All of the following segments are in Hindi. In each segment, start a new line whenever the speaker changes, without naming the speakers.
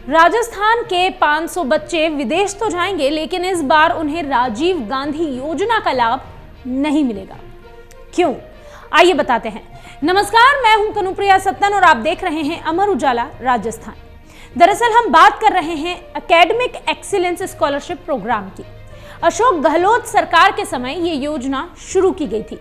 राजस्थान के 500 बच्चे विदेश तो जाएंगे, लेकिन इस बार उन्हें राजीव गांधी योजना का लाभ नहीं मिलेगा। क्यों? आइए बताते हैं। नमस्कार, मैं हूं कनुप्रिया सत्तन और आप देख रहे हैं अमर उजाला राजस्थान। दरअसल हम बात कर रहे हैं एकेडमिक एक्सीलेंस स्कॉलरशिप प्रोग्राम की। अशोक गहलोत सरकार के समय ये योजना शुरू की गई थी,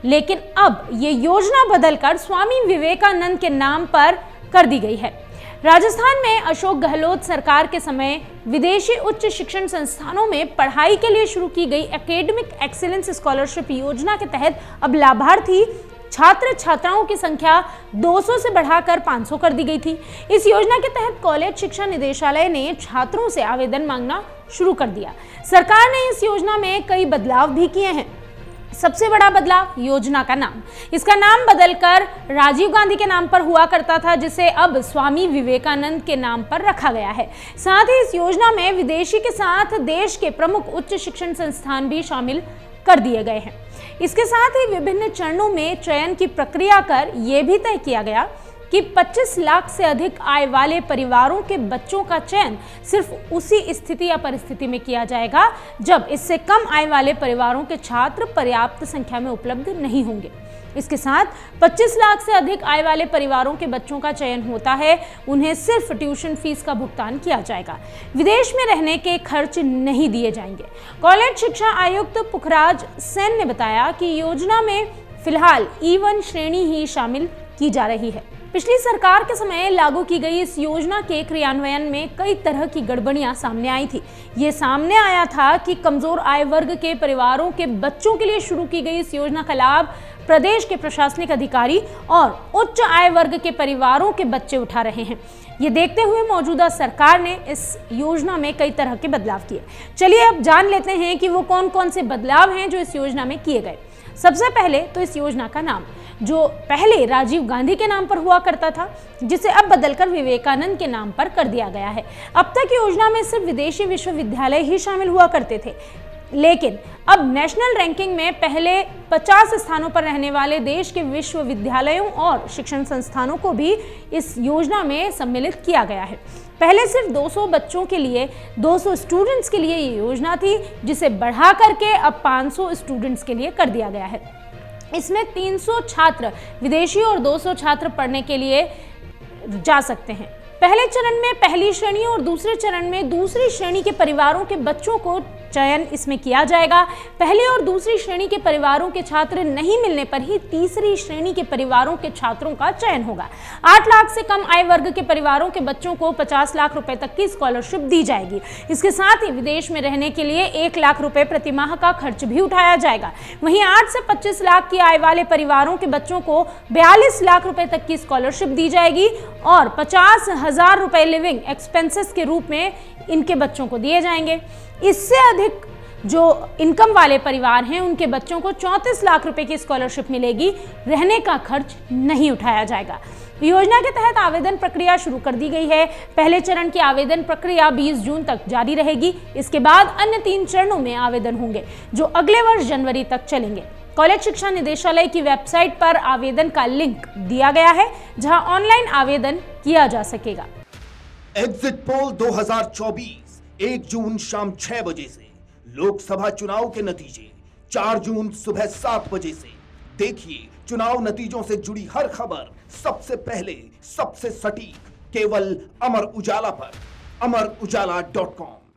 लेकिन अब ये योजना बदलकर स्वामी विवेकानंद के नाम पर कर दी गई है। राजस्थान में अशोक गहलोत सरकार के समय विदेशी उच्च शिक्षण संस्थानों में पढ़ाई के लिए शुरू की गई एकेडमिक एक्सीलेंस स्कॉलरशिप योजना के तहत अब लाभार्थी छात्र छात्राओं की संख्या 200 से बढ़ाकर 500 कर दी गई थी। इस योजना के तहत कॉलेज शिक्षा निदेशालय ने छात्रों से आवेदन मांगना शुरू कर दिया। सरकार ने इस योजना में कई बदलाव भी किए हैं। सबसे बड़ा बदलाव योजना का नाम। इसका नाम बदलकर राजीव गांधी के नाम पर हुआ करता था, जिसे अब स्वामी विवेकानंद के नाम पर रखा गया है। साथ ही इस योजना में विदेशी के साथ देश के प्रमुख उच्च शिक्षण संस्थान भी शामिल कर दिए गए हैं। इसके साथ ही विभिन्न चरणों में चयन की प्रक्रिया कर यह भी तय किया गया कि 25 लाख से अधिक आय वाले परिवारों के बच्चों का चयन सिर्फ उसी स्थिति या परिस्थिति में किया जाएगा जब इससे कम आय वाले परिवारों के छात्र पर्याप्त संख्या में उपलब्ध नहीं होंगे। इसके साथ 25 लाख से अधिक आय वाले परिवारों के बच्चों का चयन होता है, उन्हें सिर्फ ट्यूशन फीस का भुगतान किया जाएगा। विदेश में रहने के खर्च नहीं दिए जाएंगे। कॉलेज शिक्षा आयुक्त पुखराज सेन ने बताया कि योजना में फिलहाल E1 श्रेणी ही शामिल की जा रही है। पिछली सरकार के समय लागू की गई इस योजना के क्रियान्वयन में कई तरह की गड़बड़ियां सामने आई थी। ये सामने आया था कि कमजोर आय वर्ग के परिवारों के बच्चों के लिए शुरू की गई इस योजना का लाभ प्रदेश के प्रशासनिक अधिकारी और उच्च आय वर्ग के परिवारों के बच्चे उठा रहे हैं। ये देखते हुए मौजूदा सरकार ने इस योजना में कई तरह के बदलाव किए। चलिए अब जान लेते हैं कि वो कौन कौन से बदलाव हैं जो इस योजना में किए गए। सबसे पहले तो इस योजना का नाम, जो पहले राजीव गांधी के नाम पर हुआ करता था, जिसे अब बदलकर विवेकानंद के नाम पर कर दिया गया है। अब तक योजना में सिर्फ विदेशी विश्वविद्यालय ही शामिल हुआ करते थे, लेकिन अब नेशनल रैंकिंग में पहले 50 स्थानों पर रहने वाले देश के विश्वविद्यालयों और शिक्षण संस्थानों को भी इस योजना में सम्मिलित किया गया है। पहले सिर्फ 200 बच्चों के लिए, 200 स्टूडेंट्स के लिए ये योजना थी, जिसे बढ़ा करके अब 500 स्टूडेंट्स के लिए कर दिया गया है। इसमें 300 छात्र विदेशी और 200 छात्र पढ़ने के लिए जा सकते हैं। पहले चरण में पहली श्रेणी और दूसरे चरण में दूसरी श्रेणी के परिवारों के बच्चों को चयन इसमें किया जाएगा। पहले और दूसरी श्रेणी के परिवारों के छात्र नहीं मिलने पर ही तीसरी श्रेणी के परिवारों के छात्रों का चयन होगा। 8 लाख से कम आय वर्ग के परिवारों के बच्चों को 50 लाख रुपए तक की स्कॉलरशिप दी जाएगी। इसके साथ ही विदेश में रहने के लिए 1 लाख रुपए प्रति माह का खर्च भी उठाया जाएगा। वहीं 8 से 25 लाख की आय वाले परिवारों के बच्चों को 42 लाख रुपए तक की स्कॉलरशिप दी जाएगी और 50,000 रुपए लिविंग एक्सपेंसेस के रूप में इनके बच्चों को दिए जाएंगे। इससे अधिक जो इनकम वाले परिवार हैं, उनके बच्चों को 34 लाख रुपए की स्कॉलरशिप मिलेगी। रहने का खर्च नहीं उठाया जाएगा। योजना के तहत आवेदन प्रक्रिया शुरू कर दी गई है। पहले चरण की आवेदन प्रक्रिया 20 जून तक जारी रहेगी। इसके बाद अन्य 3 चरणों में आवेदन होंगे, जो अगले वर्ष जनवरी तक चलेंगे। कॉलेज शिक्षा निदेशालय की वेबसाइट पर आवेदन का लिंक दिया गया है, जहां ऑनलाइन आवेदन किया जा सकेगा।
एग्जिट पोल 2024 1 जून शाम 6 बजे से, लोकसभा चुनाव के नतीजे 4 जून सुबह 7 बजे से। देखिए चुनाव नतीजों से जुड़ी हर खबर सबसे पहले, सबसे सटीक, केवल अमर उजाला पर, amarujala.com।